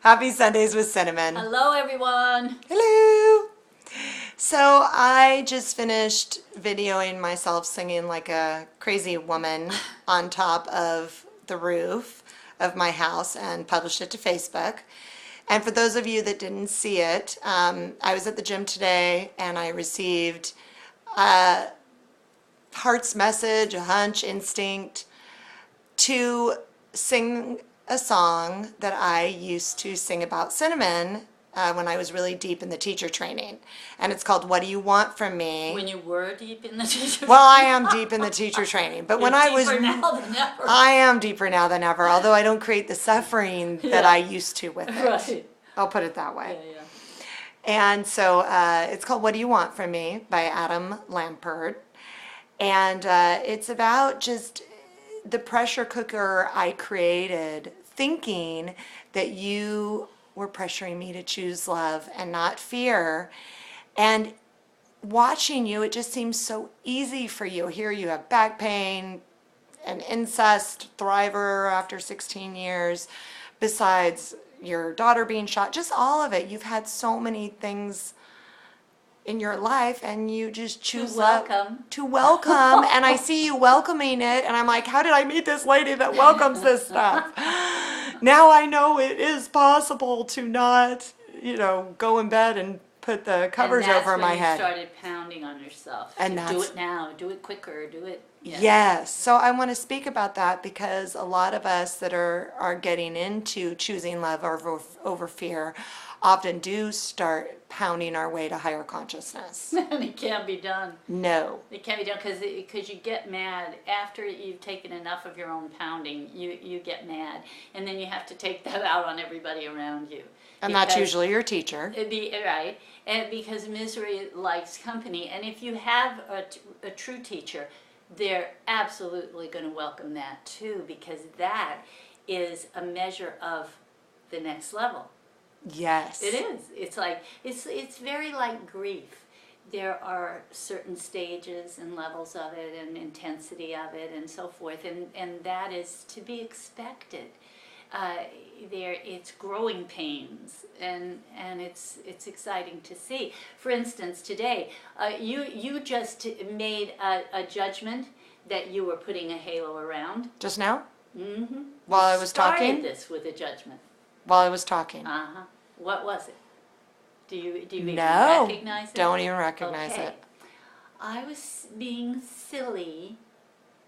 Happy Sundays with Cinnamon. Hello, everyone. Hello. So I just finished videoing myself singing like a crazy woman on top of the roof of my house and published it to Facebook. And for those of you that didn't see it, I was at the gym today and I received a heart's message, a hunch, instinct to sing a song that I used to sing about cinnamon when I was really deep in the teacher training. And it's called What Do You Want From Me? When you were deep in the teacher Well, I am deep in the teacher training. But when I was deeper now than ever. I am deeper now than ever, although I don't create the suffering that I used to with it. Right. I'll put it that way. Yeah. And so it's called What Do You Want From Me by Adam Lampert. And it's about just the pressure cooker I created thinking that you were pressuring me to choose love and not fear. And watching you, it just seems so easy for you. Here you have back pain, an incest thriver after 16 years, besides your daughter being shot, just all of it. You've had so many things in your life and you just choose to welcome and I see you welcoming it and I'm like, how did I meet this lady that welcomes this stuff? Now I know it is possible to not, go in bed and put the covers over my head. And that's when you started pounding on yourself. And do it now, do it quicker, do it. Yeah. Yes. So I want to speak about that because a lot of us that are getting into choosing love over fear often do start pounding our way to higher consciousness. And it can't be done. No. It can't be done because you get mad after you've taken enough of your own pounding. You get mad, and then you have to take that out on everybody around you. And that's usually your teacher. Right, and because misery likes company, and if you have a true teacher, they're absolutely going to welcome that too, because that is a measure of the next level. Yes. It is. It's like it's very like grief. There are certain stages and levels of it and intensity of it and so forth, and that is to be expected. It's growing pains, and it's exciting to see. For instance, today you just made a judgment that you were putting a halo around. Just now? Mm-hmm. While I was talking? Started this with a judgment. While I was talking. Uh-huh. What was it? Do you even No, recognize it? Don't even recognize Okay. it. I was being silly.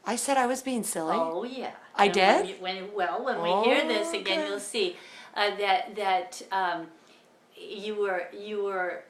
I said I was being silly? Oh, yeah. I And did? When we hear this again, Okay. you'll see that you were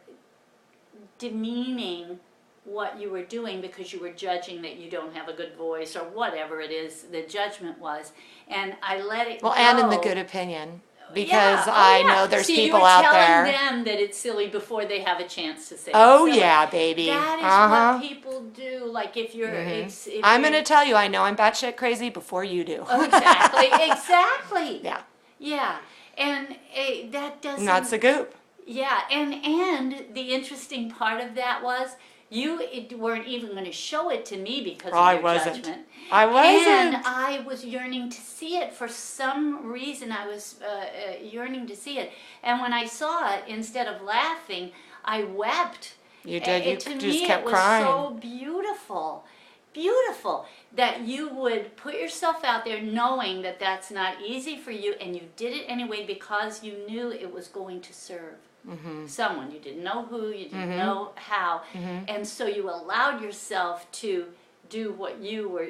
demeaning what you were doing because you were judging that you don't have a good voice or whatever it is the judgment was, and I let it Well, go. and in the good opinion. Because Yeah. Oh, I yeah. know there's See, people you were out telling there. them that it's silly before they have a chance to say Oh, it's silly. yeah, baby. That is Uh-huh. what people do. Like if you're, if I'm you're- going to tell you, I know I'm batshit crazy before you do. Oh, exactly. Yeah. Yeah, and that doesn't. And that's the goop. Yeah, and the interesting part of that was you weren't even going to show it to me because of I your wasn't. judgment. I wasn't. And I was yearning to see it for some reason. I was yearning to see it, and when I saw it, instead of laughing, I wept. You did. You To just me, kept it was crying. so beautiful that you would put yourself out there knowing that that's not easy for you, and you did it anyway because you knew it was going to serve someone. You didn't know who, you didn't know how, and so you allowed yourself to do what you were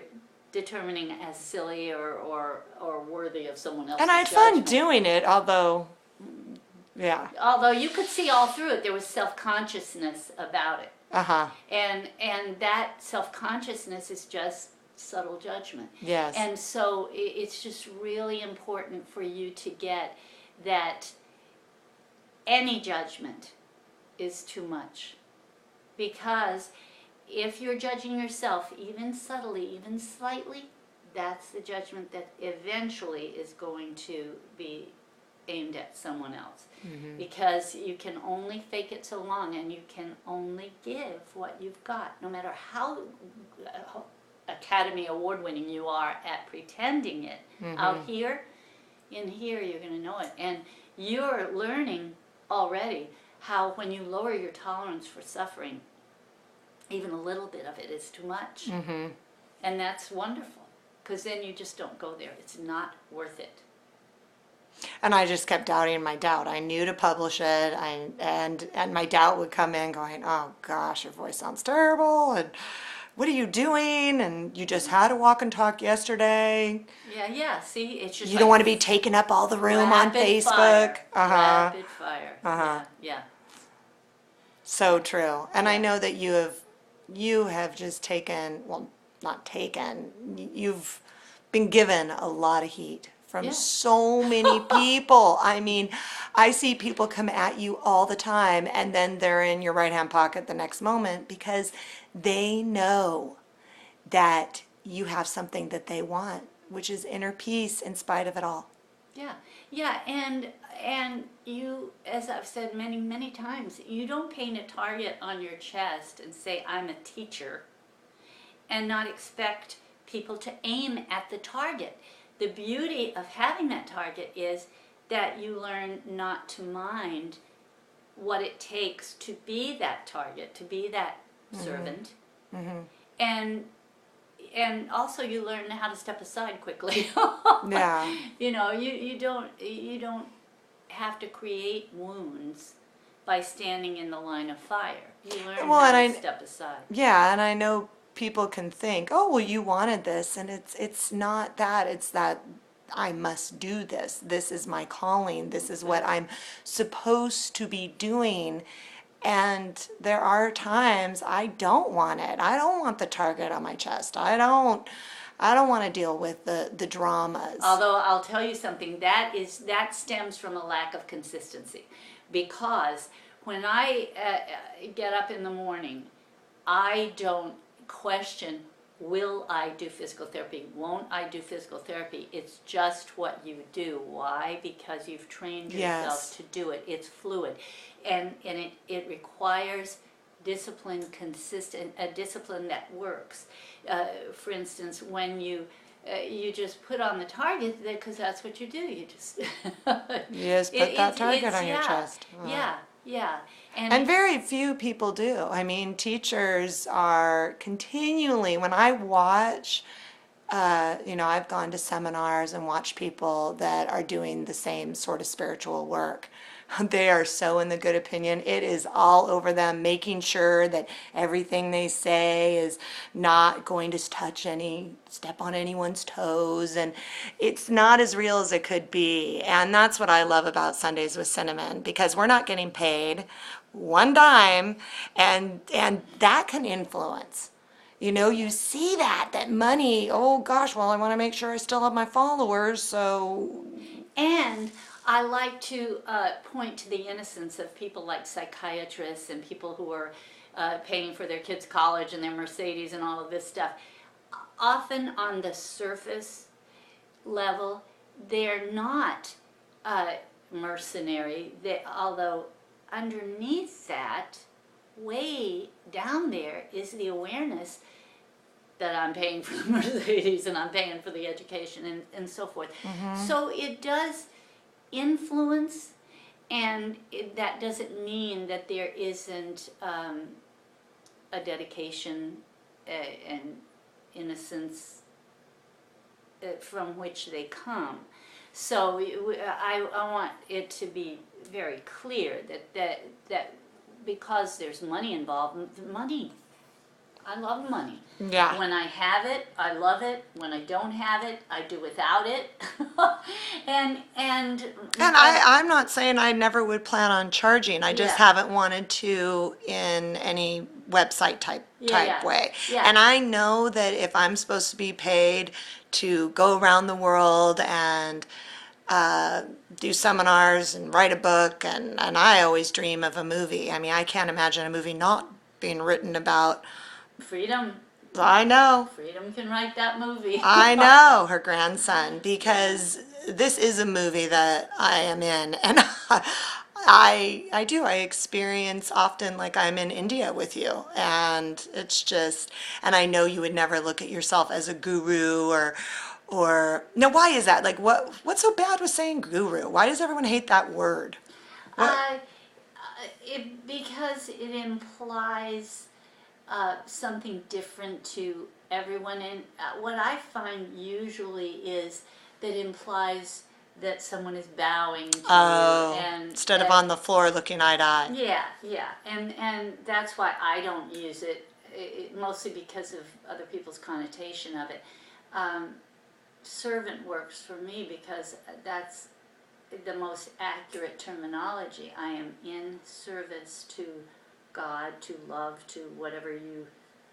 determining as silly or worthy of someone else's And I had fun judgment. doing it, although, yeah. Although you could see all through it, there was self-consciousness about it. Uh-huh. And that self-consciousness is just subtle judgment. Yes. And so it's just really important for you to get that any judgment is too much. Because if you're judging yourself, even subtly, even slightly, that's the judgment that eventually is going to be aimed at someone else. Because you can only fake it so long, and you can only give what you've got. No matter how Academy Award winning you are at pretending it, out here in here you're going to know it. And you're learning already how when you lower your tolerance for suffering, even a little bit of it is too much. Mm-hmm. And that's wonderful, because then you just don't go there. It's not worth it. And I just kept doubting my doubt. I knew to publish it, and my doubt would come in going, oh gosh, your voice sounds terrible, and what are you doing? And you just had a walk and talk yesterday. Yeah, see, it's just You don't want to be taking up all the room on rapid Facebook. fire. Uh-huh. Rapid fire. Uh-huh. Yeah. So true. And I know that you have just taken, well, not taken, you've been given a lot of heat from Yeah. so many people. I mean, I see people come at you all the time, and then they're in your right hand pocket the next moment because they know that you have something that they want, which is inner peace in spite of it all. Yeah, and you, as I've said many times, you don't paint a target on your chest and say, I'm a teacher, and not expect people to aim at the target. The beauty of having that target is that you learn not to mind what it takes to be that target, to be that servant. Mm-hmm. And also you learn how to step aside quickly. Yeah. You know, you don't have to create wounds by standing in the line of fire. You learn Well, how and to step aside. Yeah, and I know people can think, oh, well, you wanted this, and it's not that. It's that I must do this. This is my calling. This is what I'm supposed to be doing. And there are times I don't want it. I don't want the target on my chest. I don't want to deal with the dramas. Although I'll tell you something, that stems from a lack of consistency, because when I get up in the morning, I don't question, will I do physical therapy? Won't I do physical therapy? It's just what you do. Why? Because you've trained yourself Yes. to do it. It's fluid, and it requires discipline, a discipline that works. For instance, when you just put on the target, because that's what you do. You just You just put that target on your yeah, chest. Yeah. And very few people do. I mean, teachers are continually, when I watch, I've gone to seminars and watched people that are doing the same sort of spiritual work. They are so in the good opinion. It is all over them, making sure that everything they say is not going to step on anyone's toes, and it's not as real as it could be. And that's what I love about Sundays with Cinnamon, because we're not getting paid one dime, and that can influence. You see that money, oh gosh, well, I want to make sure I still have my followers, so. And I like to point to the innocence of people like psychiatrists and people who are paying for their kids' college and their Mercedes and all of this stuff. Often on the surface level, they're not mercenary, although underneath that, way down there, is the awareness that I'm paying for the Mercedes and I'm paying for the education and so forth. Mm-hmm. So it does influence, and that doesn't mean that there isn't a dedication and innocence from which they come. So I want it to be very clear that because there's money involved, I love money. Yeah. When I have it, I love it. When I don't have it, I do without it. and I'm not saying I never would plan on charging. I just Yeah. haven't wanted to in any website type Yeah. way. Yeah. And I know that if I'm supposed to be paid to go around the world and do seminars and write a book, and I always dream of a movie. I mean, I can't imagine a movie not being written about. Freedom. I know. Freedom can write that movie. I know, her grandson, because this is a movie that I am in, and I experience often like I'm in India with you, and it's just, and I know you would never look at yourself as a guru Or no, why is that? Like, what's so bad with saying guru? Why does everyone hate that word? What? Because it implies something different to everyone. And what I find usually is that implies that someone is bowing to you. Oh, And instead of on the floor looking eye to eye. yeah, yeah, and that's why I don't use it, mostly because of other people's connotation of it. Servant works for me because that's the most accurate terminology. I am in service to God, to love, to whatever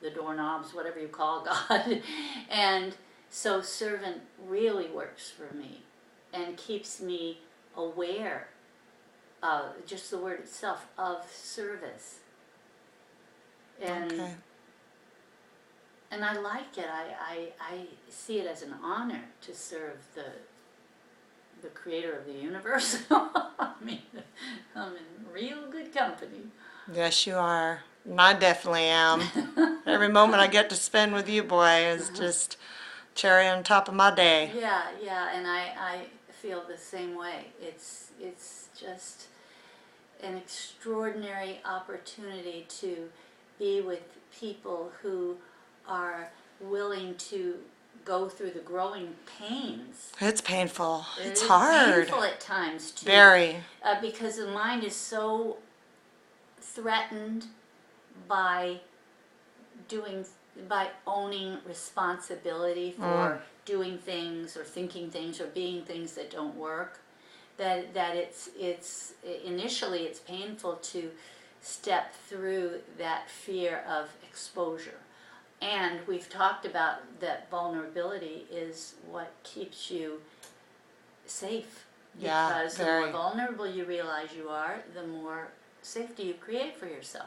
the doorknobs, whatever you call God. And so servant really works for me and keeps me aware of just the word itself, of service. And Okay. and I like it. I see it as an honor to serve the creator of the universe. I mean, I'm in real good company. Yes, you are. And I definitely am. Every moment I get to spend with you, boy, is just cherry on top of my day. Yeah, yeah, and I feel the same way. It's just an extraordinary opportunity to be with people who are willing to go through the growing pains. It's painful. It's It is hard. painful at times too. Very. Because the mind is so threatened by owning responsibility for doing things or thinking things or being things that don't work, that it's initially it's painful to step through that fear of exposure. And we've talked about that vulnerability is what keeps you safe. Yeah, Because the very. more vulnerable you realize you are, the more safety you create for yourself.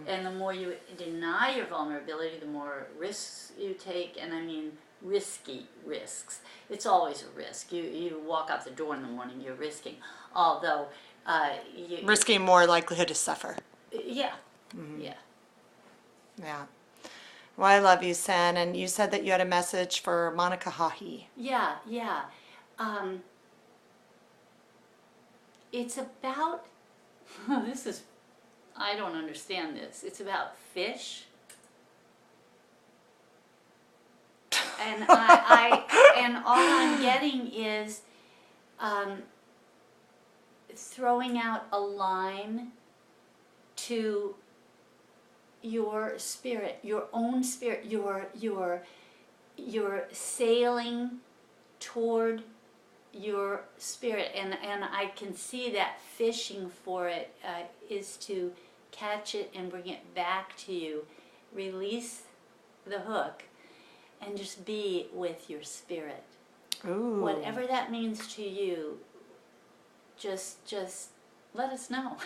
And the more you deny your vulnerability, the more risks you take, and I mean risky risks. It's always a risk. You walk out the door in the morning, you're risking. Although, Risking more likelihood to suffer. yeah, yeah. Yeah. Well, I love you, Sen. And you said that you had a message for Monica Hahi. Yeah, yeah. It's about, I don't understand this. It's about fish. And and all I'm getting is throwing out a line to your spirit, your own spirit, your sailing toward your spirit, and I can see that fishing for it is to catch it and bring it back to you, release the hook, and just be with your spirit. Ooh. Whatever that means to you, just let us know.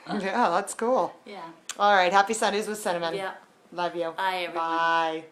Yeah, that's cool. Yeah. All right. Happy Sundays with Cinnamon. Yeah. Love you. Bye, everyone. Bye.